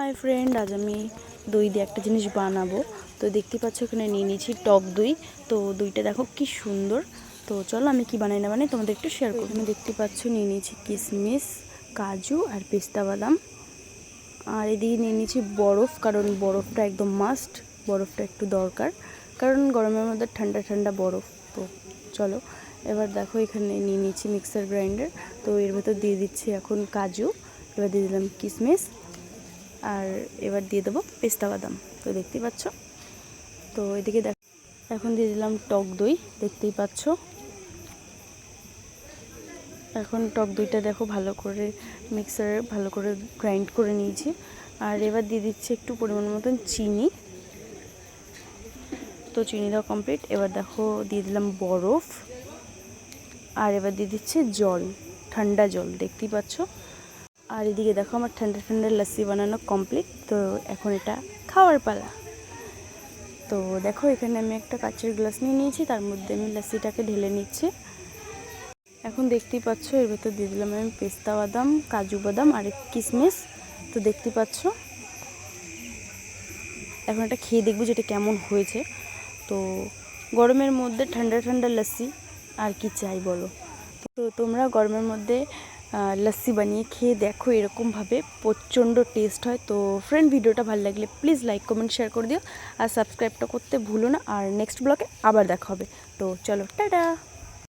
Hi friend, आज আমি দই দিয়ে একটা জিনিস বানাবো। তো দেখতে পাচ্ছ এখানে নিয়ে নিয়েছি টক দই। তো দইটা দেখো কি সুন্দর। তো চলো আমি কি বানাই না বানাই তোমাদের একটু শেয়ার করব। এখানে দেখতে পাচ্ছ নিয়ে নিয়েছি কিশমিশ, কাজু আর পেস্তা বাদাম। আর এদিকে নিয়ে নিয়েছি বরফ, কারণ বরফটা একদম মাস্ট, বরফটা একটু দরকার, কারণ গরমের মধ্যে ঠান্ডা ঠান্ডা বরফ। তো চলো এবার দেখো এখানে নিয়ে নিয়েছি মিক্সার গ্রাইন্ডার। তো এর ভেতর দিয়ে দিচ্ছি এখন কাজু, এবার দিয়ে দিলাম কিশমিশ, আর এবার দিয়ে দেবো পেস্তা বাদাম। তো দেখতেই পাচ্ছ। তো এদিকে দেখ এখন দিয়ে দিলাম টক দই, দেখতেই পাচ্ছ। এখন টক দইটা দেখো ভালো করে মিক্সারে ভালো করে গ্রাইন্ড করে নিয়েছি। আর এবার দিয়ে দিচ্ছি একটু পরিমাণ মতন চিনি। তো চিনি দেওয়া কমপ্লিট। এবার দেখো দিয়ে দিলাম বরফ, আর এবার দিয়ে দিচ্ছে জল, ঠান্ডা জল, দেখতেই পাচ্ছ। আর এদিকে দেখো আমার ঠান্ডা ঠান্ডা লস্যি বানানো কমপ্লিট। তো এখন এটা খাওয়ার পালা। তো দেখো এখানে আমি একটা কাঁচের গ্লাস নিয়ে নিয়েছি, তার মধ্যে আমি লস্যিটাকে ঢেলে নিচ্ছি। এখন দেখতেই পাচ্ছ এর ভেতর দিয়ে দিলাম আমি পেস্তা বাদাম, কাজু বাদাম আর কিশমিশ। তো দেখতেই পাচ্ছ। এখন এটা খেয়ে দেখবো যেটা কেমন হয়েছে। তো গরমের মধ্যে ঠান্ডা ঠান্ডা লস্যি আর কি চাই বলো। তো তোমরা গরমের মধ্যে লস্যি বানিয়ে খেয়ে দেখো, এরকমভাবে প্রচণ্ড টেস্ট হয়। তো ফ্রেন্ড, ভিডিওটা ভালো লাগলে প্লিজ লাইক কমেন্ট শেয়ার করে দিও, আর সাবস্ক্রাইবটা করতে ভুলো না। আর নেক্সট ব্লগে আবার দেখা হবে। তো চলো, টাটা।